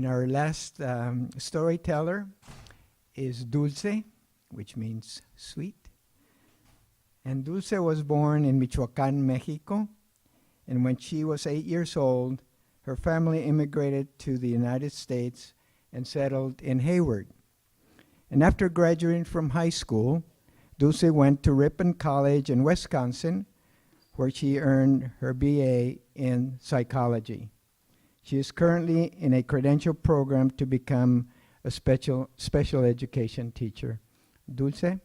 And our last storyteller is Dulce, which means sweet. And Dulce was born in Michoacan, Mexico. And when she was 8 years old, her family immigrated to the United States and settled in Hayward. And after graduating from high school, Dulce went to Ripon College in Wisconsin, where she earned her BA in psychology. She is currently in a credential program to become a special education teacher. Dulce?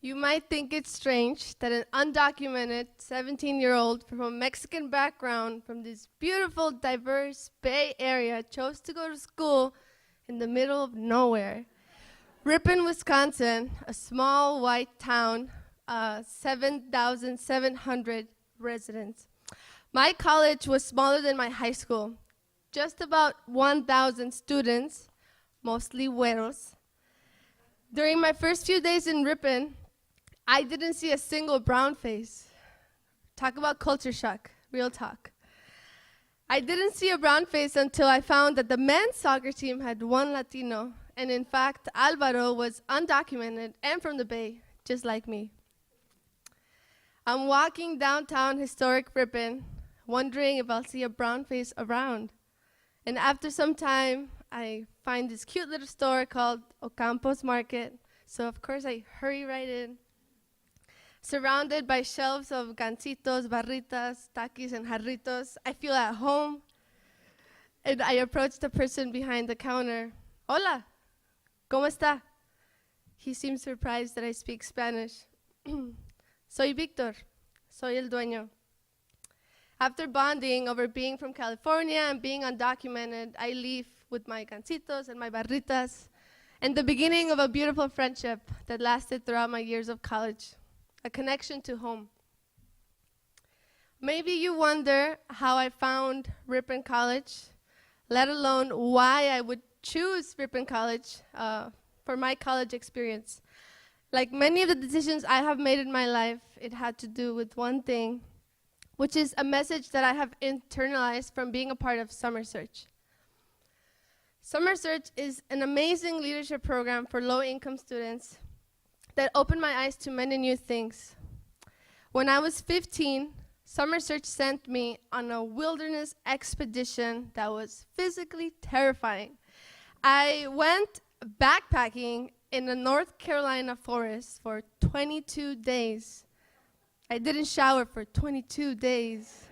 You might think it's strange that an undocumented 17-year-old from a Mexican background from this beautiful, diverse Bay Area chose to go to school in the middle of nowhere. Ripon, Wisconsin, a small white town, 7,700 residents. My college was smaller than my high school, just about 1,000 students, mostly güeros. During my first few days in Ripon, I didn't see a single brown face. Talk about culture shock, real talk. I didn't see a brown face until I found that the men's soccer team had one Latino, and in fact, Alvaro was undocumented and from the Bay, just like me. I'm walking downtown historic Ripon, wondering if I'll see a brown face around. And after some time, I find this cute little store called Ocampo's Market. So of course I hurry right in. Surrounded by shelves of gancitos, barritas, taquis, and jarritos, I feel at home. And I approach the person behind the counter. Hola, ¿cómo está? He seems surprised that I speak Spanish. Soy Víctor, soy el dueño. After bonding over being from California and being undocumented, I leave with my gancitos and my barritas, and the beginning of a beautiful friendship that lasted throughout my years of college, a connection to home. Maybe you wonder how I found Ripon College, let alone why I would choose Ripon College for my college experience. Like many of the decisions I have made in my life, it had to do with one thing, which is a message that I have internalized from being a part of Summer Search. Summer Search is an amazing leadership program for low-income students that opened my eyes to many new things. When I was 15, Summer Search sent me on a wilderness expedition that was physically terrifying. I went backpacking in the North Carolina forest for 22 days. I didn't shower for 22 days.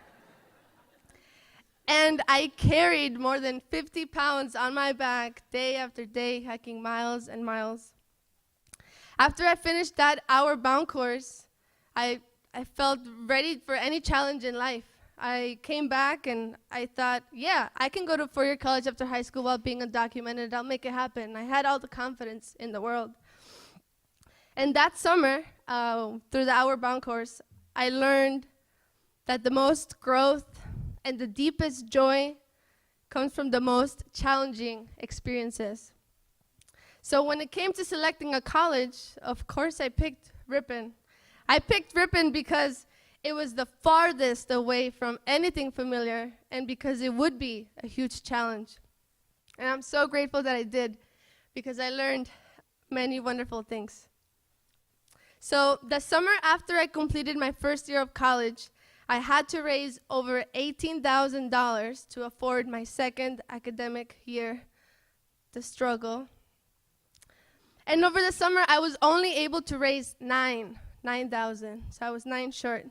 And I carried more than 50 pounds on my back day after day, hiking miles and miles. After I finished that hour-bound course, I felt ready for any challenge in life. I came back and I thought, yeah, I can go to four-year college after high school while being undocumented. I'll make it happen. I had all the confidence in the world. And that summer, through the hour-bound course, I learned that the most growth and the deepest joy comes from the most challenging experiences. So when it came to selecting a college, of course I picked Ripon. I picked Ripon because it was the farthest away from anything familiar and because it would be a huge challenge. And I'm so grateful that I did because I learned many wonderful things. So the summer after I completed my first year of college, I had to raise over $18,000 to afford my second academic year, the struggle. And over the summer, I was only able to raise $9,000, so I was 9 short.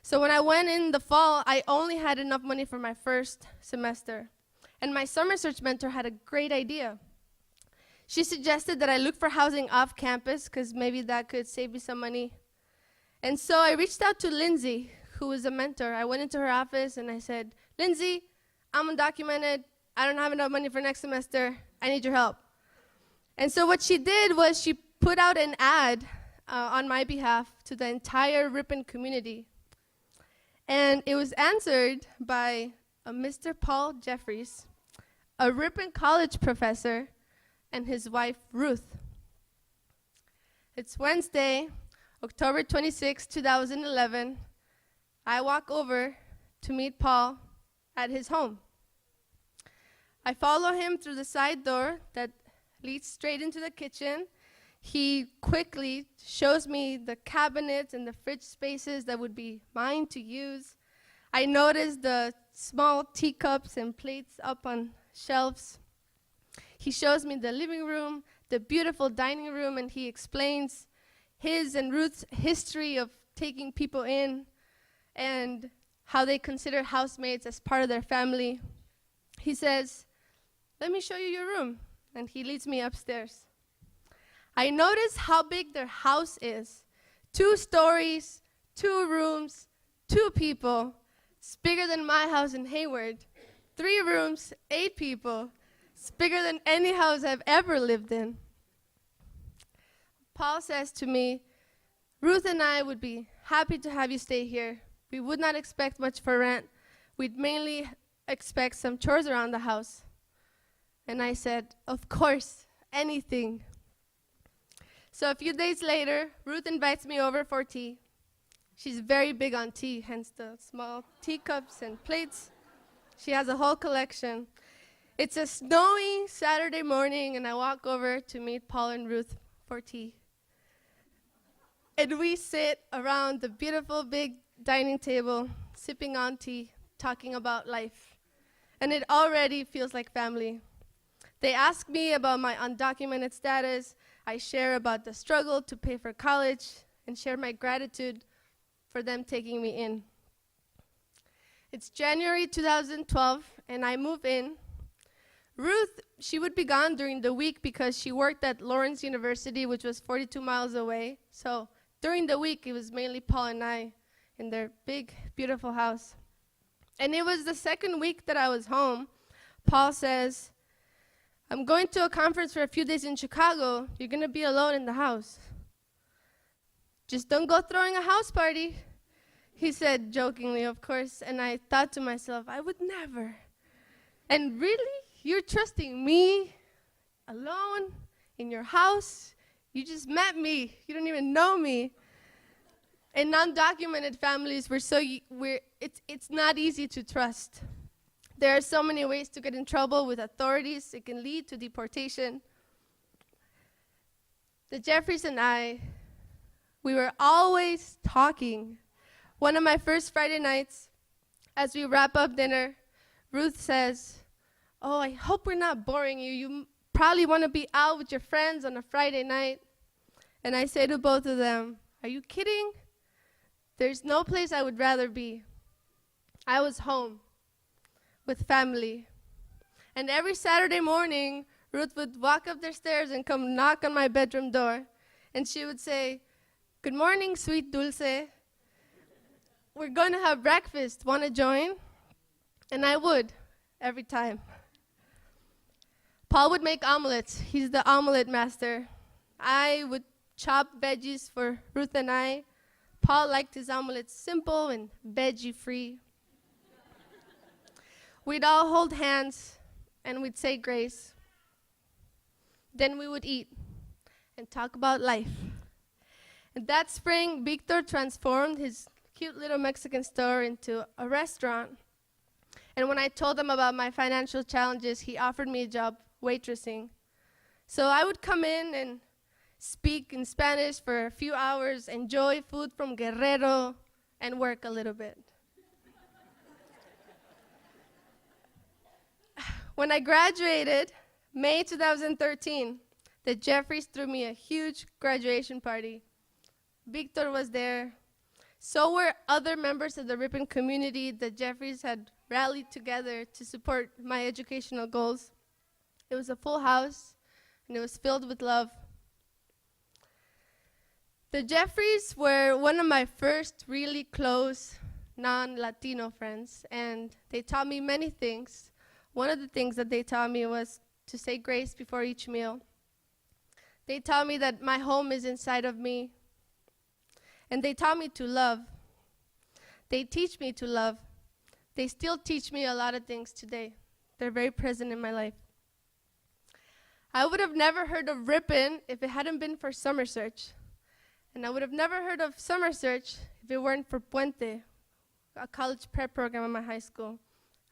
So when I went in the fall, I only had enough money for my first semester. And my summer search mentor had a great idea. She suggested that I look for housing off campus because maybe that could save me some money. And so I reached out to Lindsay, who was a mentor. I went into her office and I said, Lindsay, I'm undocumented. I don't have enough money for next semester. I need your help. And so what she did was she put out an ad on my behalf to the entire Ripon community. And it was answered by Mr. Paul Jeffries, a Ripon College professor, and his wife, Ruth. It's Wednesday, October 26, 2011. I walk over to meet Paul at his home I follow him through the side door that leads straight into the kitchen. He quickly shows me the cabinets and the fridge spaces that would be mine to use. I notice the small teacups and plates up on shelves. He shows me the living room, the beautiful dining room, and he explains his and Ruth's history of taking people in and how they consider housemates as part of their family. He says, "Let me show you your room," and he leads me upstairs. I notice how big their house is. 2 stories, 2 rooms, 2 people. It's bigger than my house in Hayward. 3 rooms, 8 people. It's bigger than any house I've ever lived in. Paul says to me, "Ruth and I would be happy to have you stay here. We would not expect much for rent. We'd mainly expect some chores around the house." And I said, "Of course, anything." So a few days later, Ruth invites me over for tea. She's very big on tea, hence the small teacups and plates. She has a whole collection. It's a snowy Saturday morning, and I walk over to meet Paul and Ruth for tea. And we sit around the beautiful big dining table, sipping on tea, talking about life. And it already feels like family. They ask me about my undocumented status. I share about the struggle to pay for college and share my gratitude for them taking me in. It's January 2012, and I move in. Ruth, she would be gone during the week because she worked at Lawrence University, which was 42 miles away. So during the week, it was mainly Paul and I in their big, beautiful house. And it was the second week that I was home. Paul says, "I'm going to a conference for a few days in Chicago. You're going to be alone in the house. Just don't go throwing a house party," he said jokingly, of course. And I thought to myself, I would never. And really? You're trusting me alone in your house? You just met me. You don't even know me. In undocumented families, it's not easy to trust. There are so many ways to get in trouble with authorities. It can lead to deportation. The Jeffries and I, we were always talking. One of my first Friday nights, as we wrap up dinner, Ruth says, "Oh, I hope we're not boring you. You probably want to be out with your friends on a Friday night." And I say to both of them, "Are you kidding? There's no place I would rather be." I was home with family. And every Saturday morning, Ruth would walk up the stairs and come knock on my bedroom door. And she would say, "Good morning, sweet Dulce. We're going to have breakfast. Want to join?" And I would, every time. Paul would make omelets. He's the omelet master. I would chop veggies for Ruth and I. Paul liked his omelets simple and veggie-free. We'd all hold hands, and we'd say grace. Then we would eat and talk about life. And that spring, Victor transformed his cute little Mexican store into a restaurant. And when I told him about my financial challenges, he offered me a job waitressing. So I would come in and speak in Spanish for a few hours, enjoy food from Guerrero, and work a little bit. When I graduated, May 2013, the Jeffries threw me a huge graduation party. Victor was there. So were other members of the Ripon community. The Jeffries had rallied together to support my educational goals. It was a full house, and it was filled with love. The Jeffries were one of my first really close non-Latino friends, and they taught me many things. One of the things that they taught me was to say grace before each meal. They taught me that my home is inside of me. And they taught me to love. They teach me to love. They still teach me a lot of things today. They're very present in my life. I would have never heard of Ripon if it hadn't been for Summer Search. And I would have never heard of Summer Search if it weren't for Puente, a college prep program at my high school.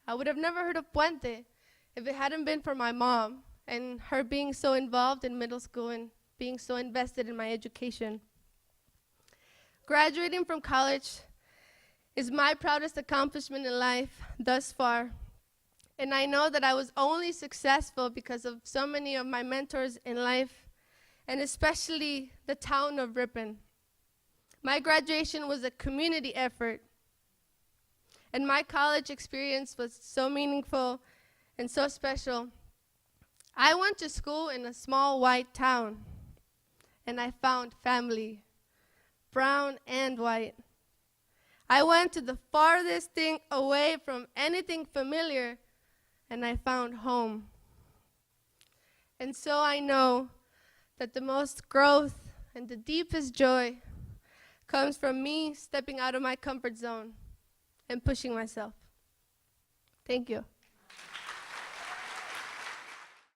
I would have never heard of Puente if it hadn't been for my mom and her being so involved in middle school and being so invested in my education. Graduating from college is my proudest accomplishment in life thus far. And I know that I was only successful because of so many of my mentors in life, and especially the town of Ripon. My graduation was a community effort, and my college experience was so meaningful and so special. I went to school in a small white town, and I found family, brown and white. I went to the farthest thing away from anything familiar, and I found home. And so I know that the most growth and the deepest joy comes from me stepping out of my comfort zone and pushing myself. Thank you.